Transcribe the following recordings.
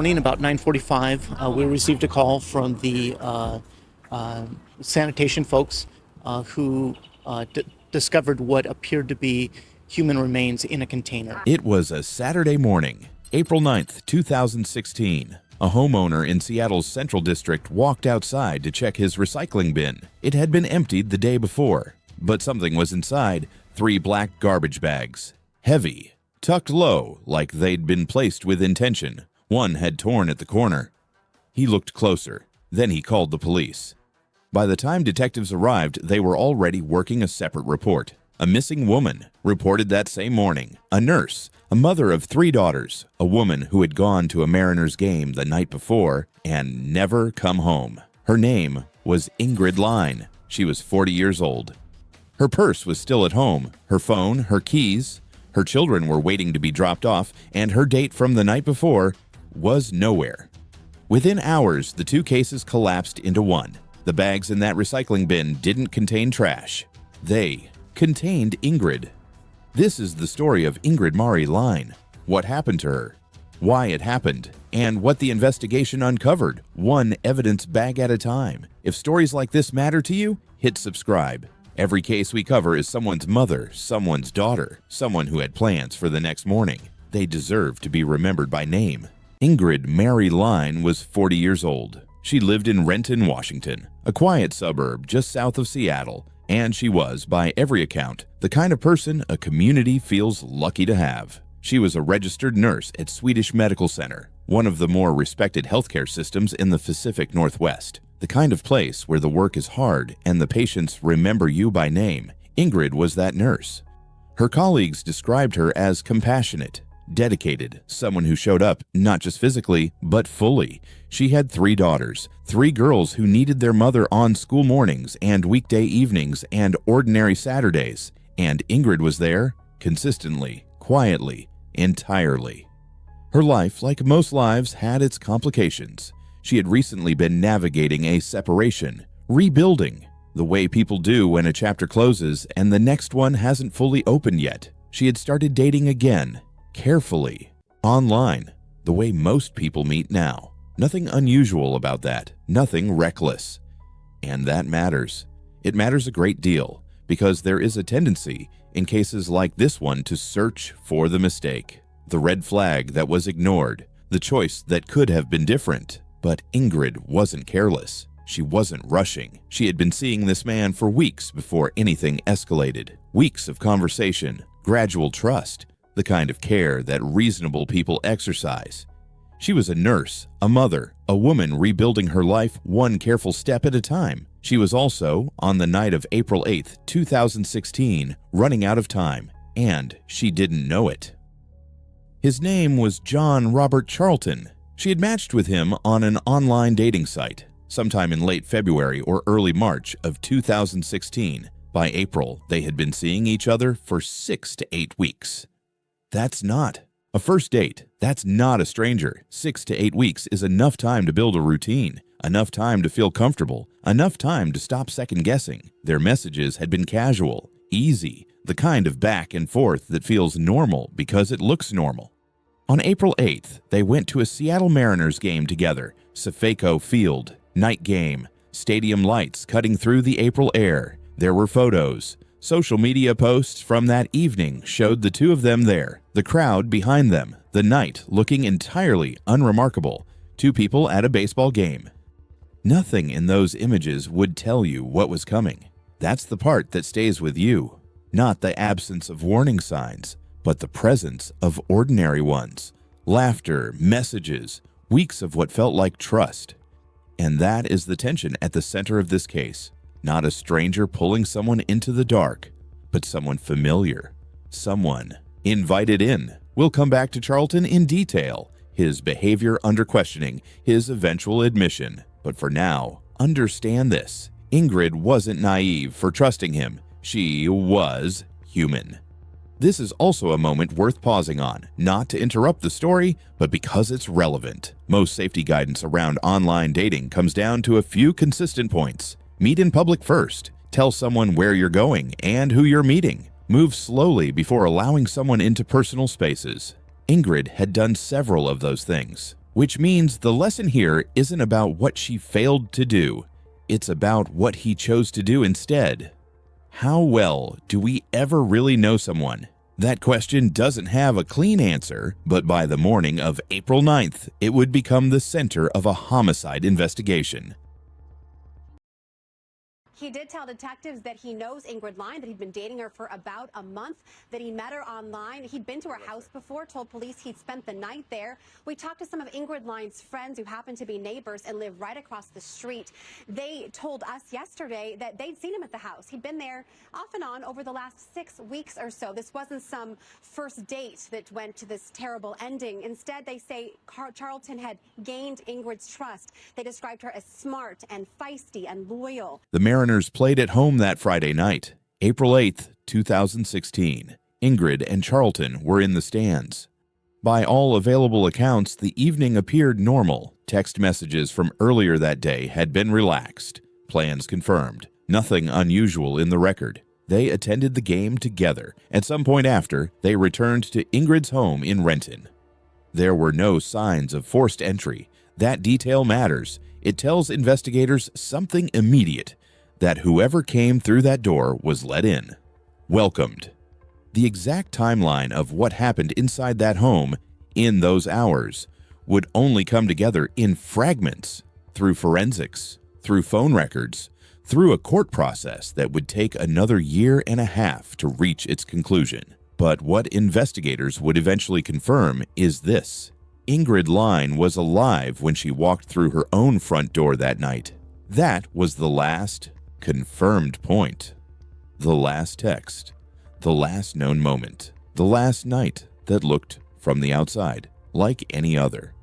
morning, about 9:45, we received a call from the sanitation folks who discovered what appeared to be human remains in a container. It was a Saturday morning, April 9th, 2016. A homeowner in Seattle's Central District walked outside to check his recycling bin. It had been emptied the day before, but something was inside: 3 black garbage bags. Heavy, tucked low like they'd been placed with intention. One had torn at the corner. He looked closer. Then he called the police. By the time detectives arrived, they were already working a separate report. A missing woman reported that same morning. A nurse, a mother of 3 daughters, a woman who had gone to a Mariners game the night before and never come home. Her name was Ingrid Lyne. She was 40 years old. Her purse was still at home, her phone, her keys. Her children were waiting to be dropped off, and her date from the night before was nowhere. Within hours, the 2 cases collapsed into one. The bags in that recycling bin didn't contain trash. They contained Ingrid. This is the story of Ingrid Mari Lyne. What happened to her, why it happened, and what the investigation uncovered, one evidence bag at a time. If stories like this matter to you, hit subscribe. Every case we cover is someone's mother, someone's daughter, someone who had plans for the next morning. They deserve to be remembered by name. Ingrid Mari Lyne was 40 years old. She lived in Renton, Washington, a quiet suburb just south of Seattle, and she was, by every account, the kind of person a community feels lucky to have. She was a registered nurse at Swedish Medical Center, one of the more respected healthcare systems in the Pacific Northwest. The kind of place where the work is hard and the patients remember you by name. Ingrid was that nurse. Her colleagues described her as compassionate, dedicated, someone who showed up not just physically, but fully. She had 3 daughters, 3 girls who needed their mother on school mornings and weekday evenings and ordinary Saturdays. And Ingrid was there, consistently, quietly, entirely. Her life, like most lives, had its complications. She had recently been navigating a separation, rebuilding, the way people do when a chapter closes and the next one hasn't fully opened yet. She had started dating again, carefully, online, the way most people meet now. Nothing unusual about that, nothing reckless. And that matters. It matters a great deal, because there is a tendency, in cases like this one, to search for the mistake, the red flag that was ignored, the choice that could have been different. But Ingrid wasn't careless. She wasn't rushing. She had been seeing this man for weeks before anything escalated. Weeks of conversation, gradual trust, the kind of care that reasonable people exercise. She was a nurse, a mother, a woman rebuilding her life one careful step at a time. She was also, on the night of April 8th, 2016, running out of time, and she didn't know it. His name was John Robert Charlton. She had matched with him on an online dating site sometime in late February or early March of 2016. By April, they had been seeing each other for 6 to 8 weeks. That's not a first date. That's not a stranger. 6 to 8 weeks is enough time to build a routine, enough time to feel comfortable, enough time to stop second-guessing. Their messages had been casual, easy, the kind of back and forth that feels normal because it looks normal. On April 8th, they went to a Seattle Mariners game together, Safeco Field, night game, stadium lights cutting through the April air. There were photos. Social media posts from that evening showed the 2 of them there, the crowd behind them, the night looking entirely unremarkable, 2 people at a baseball game. Nothing in those images would tell you what was coming. That's the part that stays with you, not the absence of warning signs, but the presence of ordinary ones. Laughter, messages, weeks of what felt like trust. And that is the tension at the center of this case. Not a stranger pulling someone into the dark, but someone familiar, someone invited in. We'll come back to Charlton in detail, his behavior under questioning, his eventual admission. But for now, understand this. Ingrid wasn't naive for trusting him. She was human. This is also a moment worth pausing on, not to interrupt the story, but because it's relevant. Most safety guidance around online dating comes down to a few consistent points. Meet in public first. Tell someone where you're going and who you're meeting. Move slowly before allowing someone into personal spaces. Ingrid had done several of those things. Which means the lesson here isn't about what she failed to do, it's about what he chose to do instead. How well do we ever really know someone? That question doesn't have a clean answer, but by the morning of April 9th, it would become the center of a homicide investigation. He did tell detectives that he knows Ingrid Lyne, that he'd been dating her for about a month, that he met her online. He'd been to her house before, told police he'd spent the night there. We talked to some of Ingrid Lyne's friends who happen to be neighbors and live right across the street. They told us yesterday that they'd seen him at the house. He'd been there off and on over the last 6 weeks or so. This wasn't some first date that went to this terrible ending. Instead, they say Charlton had gained Ingrid's trust. They described her as smart and feisty and loyal. The Mariners played at home that Friday night, April 8th, 2016. Ingrid and Charlton were in the stands. By all available accounts, the evening appeared normal. Text messages from earlier that day had been relaxed. Plans confirmed. Nothing unusual in the record. They attended the game together. At some point after, they returned to Ingrid's home in Renton. There were no signs of forced entry. That detail matters. It tells investigators something immediate: that whoever came through that door was let in, welcomed. The exact timeline of what happened inside that home in those hours would only come together in fragments through forensics, through phone records, through a court process that would take another 1.5 years to reach its conclusion. But what investigators would eventually confirm is this: Ingrid Lyne was alive when she walked through her own front door that night. That was the last confirmed point. The last text. The last known moment. The last night that looked from the outside like any other.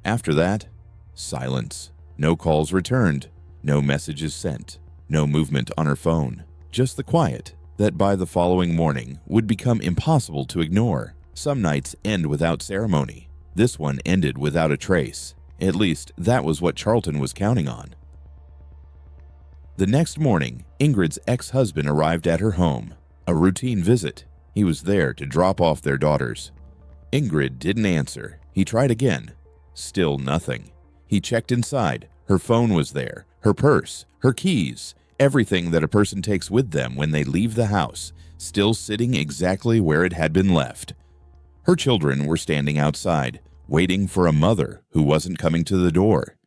After that, silence. No calls returned. No messages sent. No movement on her phone. Just the quiet that by the following morning would become impossible to ignore. Some nights end without ceremony. This one ended without a trace. At least that was what Charlton was counting on. The next morning, Ingrid's ex-husband arrived at her home. A routine visit. He was there to drop off their daughters. Ingrid didn't answer. He tried again. Still nothing. He checked inside. Her phone was there. Her purse. Her keys. Everything that a person takes with them when they leave the house, still sitting exactly where it had been left. Her children were standing outside, waiting for a mother who wasn't coming to the door.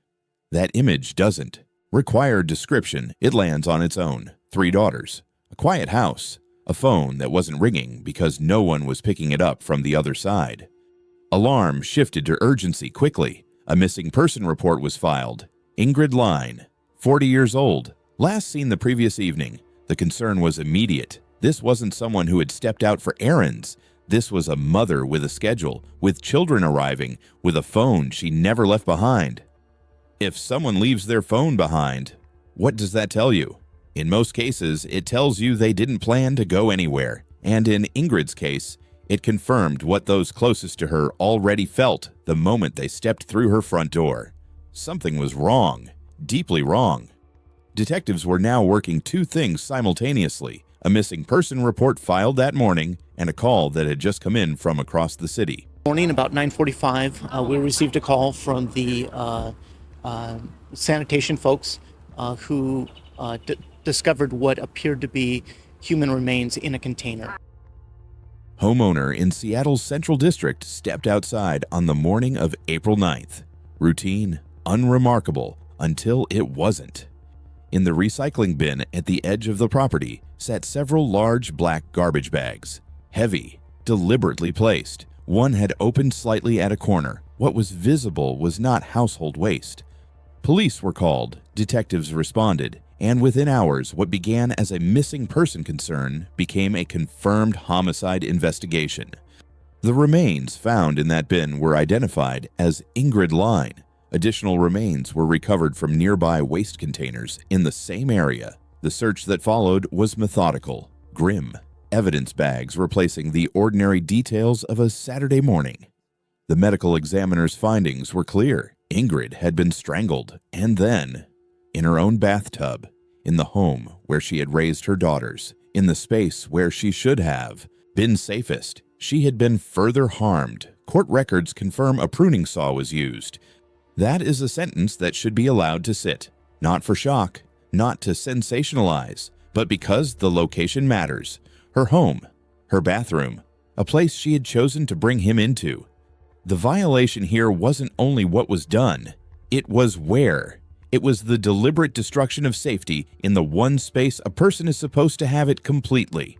That image doesn't require description. It lands on its own. 3 daughters, a quiet house, a phone that wasn't ringing because no one was picking it up from the other side. Alarm shifted to urgency quickly. A missing person report was filed. Ingrid Lyne, 40 years old, last seen the previous evening. The concern was immediate. This wasn't someone who had stepped out for errands. This was a mother with a schedule, with children arriving, with a phone she never left behind. If someone leaves their phone behind, what does that tell you? In most cases, it tells you they didn't plan to go anywhere. And in Ingrid's case, it confirmed what those closest to her already felt the moment they stepped through her front door. Something was wrong, deeply wrong. Detectives were now working 2 things simultaneously: a missing person report filed that morning and a call that had just come in from across the city. Morning, about 9:45, we received a call from the sanitation folks who discovered what appeared to be human remains in a container. Homeowner in Seattle's Central District stepped outside on the morning of April 9th. Routine, unremarkable, until it wasn't. In the recycling bin at the edge of the property sat several large black garbage bags. Heavy, deliberately placed. One had opened slightly at a corner. What was visible was not household waste. Police were called, detectives responded, and within hours, what began as a missing person concern became a confirmed homicide investigation. The remains found in that bin were identified as Ingrid Lyne. Additional remains were recovered from nearby waste containers in the same area. The search that followed was methodical, grim. Evidence bags replacing the ordinary details of a Saturday morning. The medical examiner's findings were clear. Ingrid had been strangled, and then, in her own bathtub, in the home where she had raised her daughters, in the space where she should have been safest, she had been further harmed, Court records confirm a pruning saw was used. That is a sentence that should be allowed to sit, not for shock, not to sensationalize, but because the location matters. Her home, her bathroom, a place she had chosen to bring him into. The violation here wasn't only what was done, it was where. It was the deliberate destruction of safety in the one space a person is supposed to have it completely.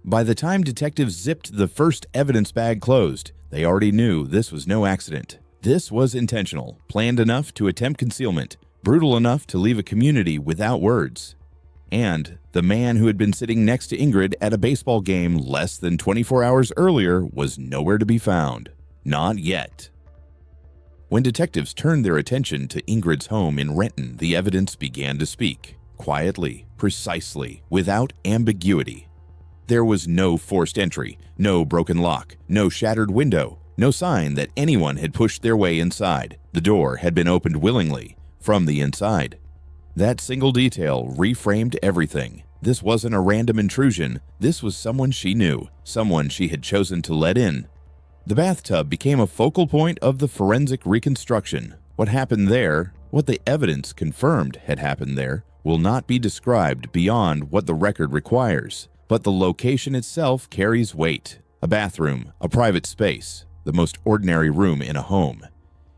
By the time detectives zipped the first evidence bag closed, they already knew this was no accident. This was intentional, planned enough to attempt concealment, brutal enough to leave a community without words. And the man who had been sitting next to Ingrid at a baseball game less than 24 hours earlier was nowhere to be found. Not yet. When detectives turned their attention to Ingrid's home in Renton, the evidence began to speak. Quietly, precisely, without ambiguity. There was no forced entry, no broken lock, no shattered window, no sign that anyone had pushed their way inside. The door had been opened willingly, from the inside. That single detail reframed everything. This wasn't a random intrusion. This was someone she knew, someone she had chosen to let in. The bathtub became a focal point of the forensic reconstruction. What happened there, what the evidence confirmed had happened there, will not be described beyond what the record requires. But the location itself carries weight. A bathroom, a private space, the most ordinary room in a home.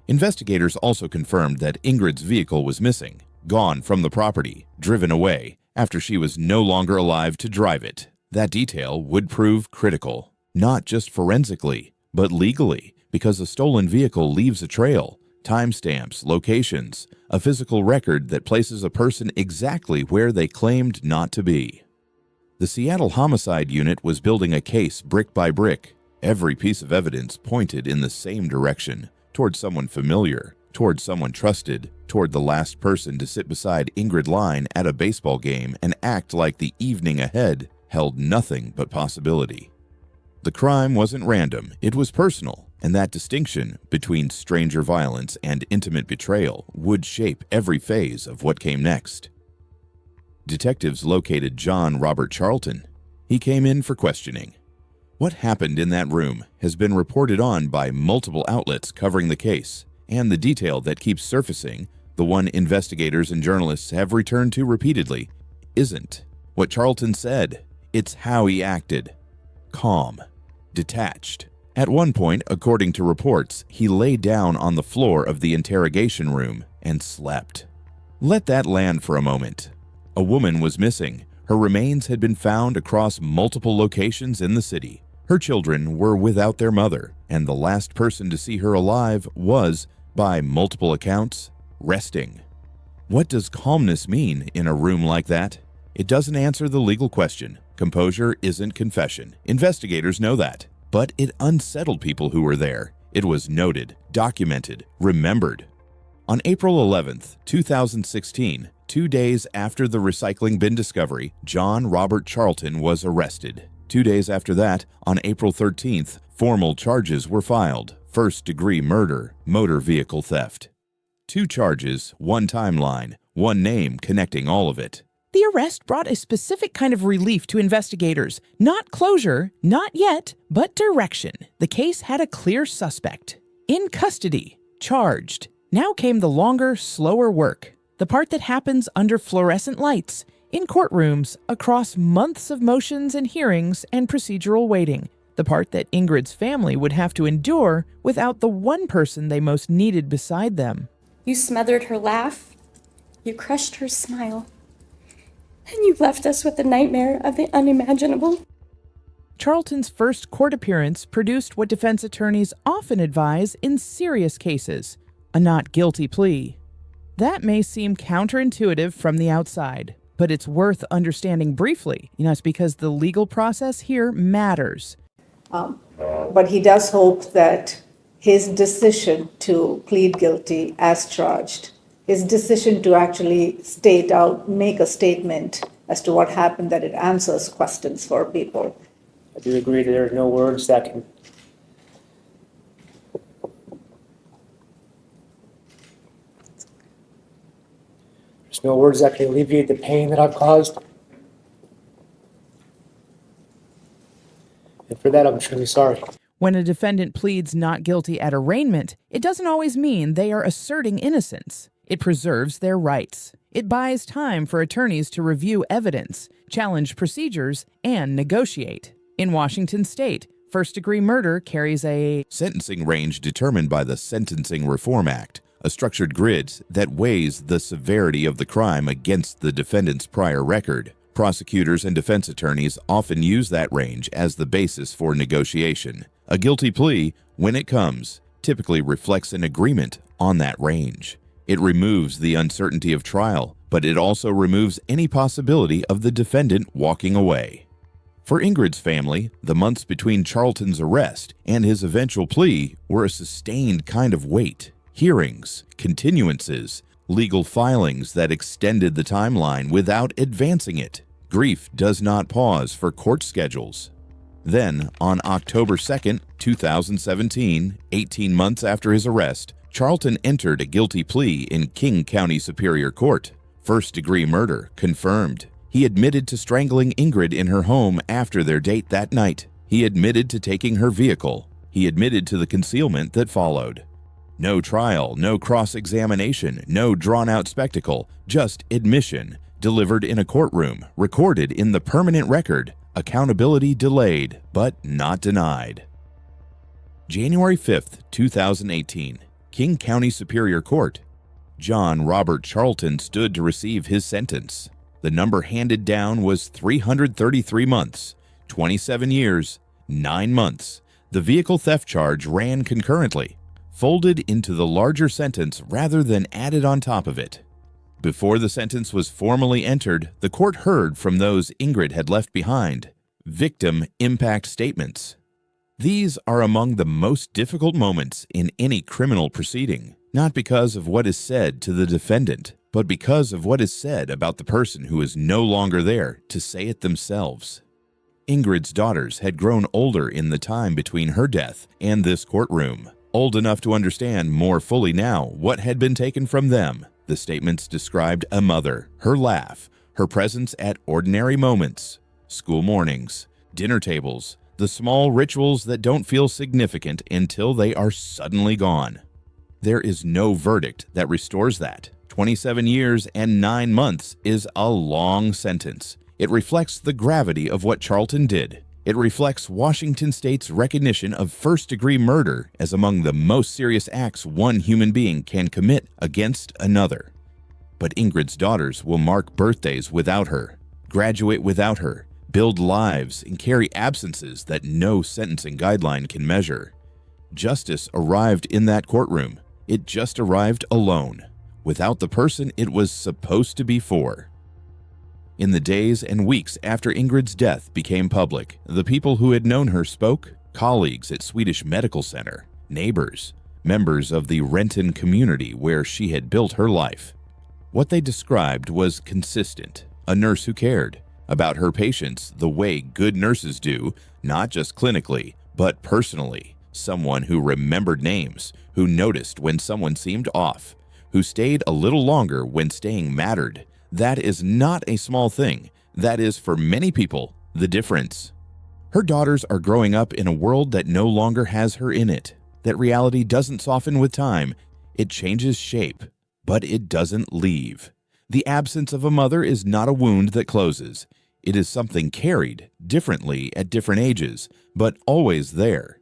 Investigators also confirmed that Ingrid's vehicle was missing, gone from the property, driven away, after she was no longer alive to drive it. That detail would prove critical, not just forensically, but legally, because a stolen vehicle leaves a trail, timestamps, locations, a physical record that places a person exactly where they claimed not to be. The Seattle Homicide Unit was building a case brick by brick. Every piece of evidence pointed in the same direction, toward someone familiar, toward someone trusted, toward the last person to sit beside Ingrid Lyne at a baseball game and act like the evening ahead held nothing but possibility. The crime wasn't random, it was personal, and that distinction between stranger violence and intimate betrayal would shape every phase of what came next. Detectives located John Robert Charlton. He came in for questioning. What happened in that room has been reported on by multiple outlets covering the case, and the detail that keeps surfacing, the one investigators and journalists have returned to repeatedly, isn't what Charlton said. It's how he acted. Calm. Detached. At one point, according to reports, he lay down on the floor of the interrogation room and slept. Let that land for a moment. A woman was missing. Her remains had been found across multiple locations in the city. Her children were without their mother, and the last person to see her alive was, by multiple accounts, resting. What does calmness mean in a room like that? It doesn't answer the legal question. Composure isn't confession. Investigators know that. But it unsettled people who were there. It was noted, documented, remembered. On April 11th, 2016, 2 days after the recycling bin discovery, John Robert Charlton was arrested. 2 days after that, on April 13th, formal charges were filed. First-degree murder, motor vehicle theft. 2 charges, 1 timeline, 1 name connecting all of it. The arrest brought a specific kind of relief to investigators. Not closure, not yet, but direction. The case had a clear suspect. In custody, charged. Now came the longer, slower work. The part that happens under fluorescent lights, in courtrooms, across months of motions and hearings and procedural waiting. The part that Ingrid's family would have to endure without the one person they most needed beside them. You smothered her laugh. You crushed her smile. And you left us with the nightmare of the unimaginable. Charlton's first court appearance produced what defense attorneys often advise in serious cases, a not guilty plea. That may seem counterintuitive from the outside, but it's worth understanding briefly. It's because the legal process here matters. But he does hope that his decision to plead guilty as charged, his decision to actually make a statement as to what happened, that it answers questions for people. I do agree that there are no words that can alleviate the pain that I've caused. And for that, I'm truly sorry. When a defendant pleads not guilty at arraignment, it doesn't always mean they are asserting innocence. It preserves their rights. It buys time for attorneys to review evidence, challenge procedures, and negotiate. In Washington state, first-degree murder carries a sentencing range determined by the Sentencing Reform Act, a structured grid that weighs the severity of the crime against the defendant's prior record. Prosecutors and defense attorneys often use that range as the basis for negotiation. A guilty plea, when it comes, typically reflects an agreement on that range. It removes the uncertainty of trial, but it also removes any possibility of the defendant walking away. For Ingrid's family, the months between Charlton's arrest and his eventual plea were a sustained kind of wait. Hearings, continuances, legal filings that extended the timeline without advancing it. Grief does not pause for court schedules. Then, on October 2, 2017, 18 months after his arrest, Charlton entered a guilty plea in King County Superior Court. First-degree murder confirmed. He admitted to strangling Ingrid in her home after their date that night. He admitted to taking her vehicle. He admitted to the concealment that followed. No trial, no cross-examination, no drawn-out spectacle, just admission, delivered in a courtroom, recorded in the permanent record, accountability delayed, but not denied. January 5, 2018, King County Superior Court. John Robert Charlton stood to receive his sentence. The number handed down was 333 months, 27 years, 9 months. The vehicle theft charge ran concurrently, folded into the larger sentence rather than added on top of it. Before the sentence was formally entered, the court heard from those Ingrid had left behind, victim impact statements. These are among the most difficult moments in any criminal proceeding, not because of what is said to the defendant, but because of what is said about the person who is no longer there to say it themselves. Ingrid's daughters had grown older in the time between her death and this courtroom, old enough to understand more fully now what had been taken from them. The statements described a mother, her laugh, her presence at ordinary moments, school mornings, dinner tables, the small rituals that don't feel significant until they are suddenly gone. There is no verdict that restores that. 27 years and 9 months is a long sentence. It reflects the gravity of what Charlton did. It reflects Washington State's recognition of first-degree murder as among the most serious acts one human being can commit against another. But Ingrid's daughters will mark birthdays without her, graduate without her, build lives, and carry absences that no sentencing guideline can measure. Justice arrived in that courtroom. It just arrived alone, without the person it was supposed to be for. In the days and weeks after Ingrid's death became public, the people who had known her spoke, colleagues at Swedish Medical Center, neighbors, members of the Renton community where she had built her life. What they described was consistent, a nurse who cared about her patients the way good nurses do, not just clinically, but personally, someone who remembered names, who noticed when someone seemed off, who stayed a little longer when staying mattered. That is not a small thing. That is, for many people, the difference. Her daughters are growing up in a world that no longer has her in it. That reality doesn't soften with time. It changes shape, but it doesn't leave. The absence of a mother is not a wound that closes. It is something carried differently at different ages, but always there.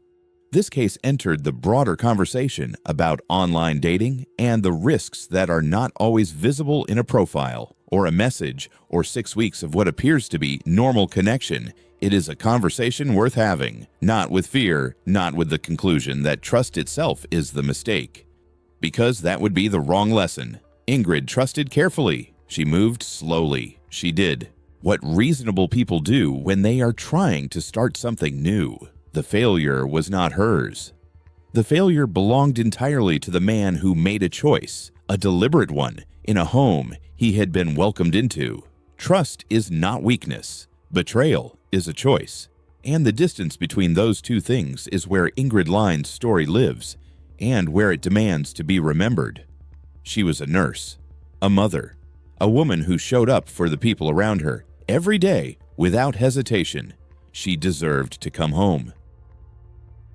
This case entered the broader conversation about online dating and the risks that are not always visible in a profile or a message or 6 weeks of what appears to be normal connection. It is a conversation worth having, not with fear, not with the conclusion that trust itself is the mistake. Because that would be the wrong lesson. Ingrid trusted carefully. She moved slowly. She did what reasonable people do when they are trying to start something new. The failure was not hers. The failure belonged entirely to the man who made a choice, a deliberate one, in a home he had been welcomed into. Trust is not weakness. Betrayal is a choice. And the distance between those two things is where Ingrid Lyne's story lives, and where it demands to be remembered. She was a nurse, a mother, a woman who showed up for the people around her every day without hesitation. She deserved to come home.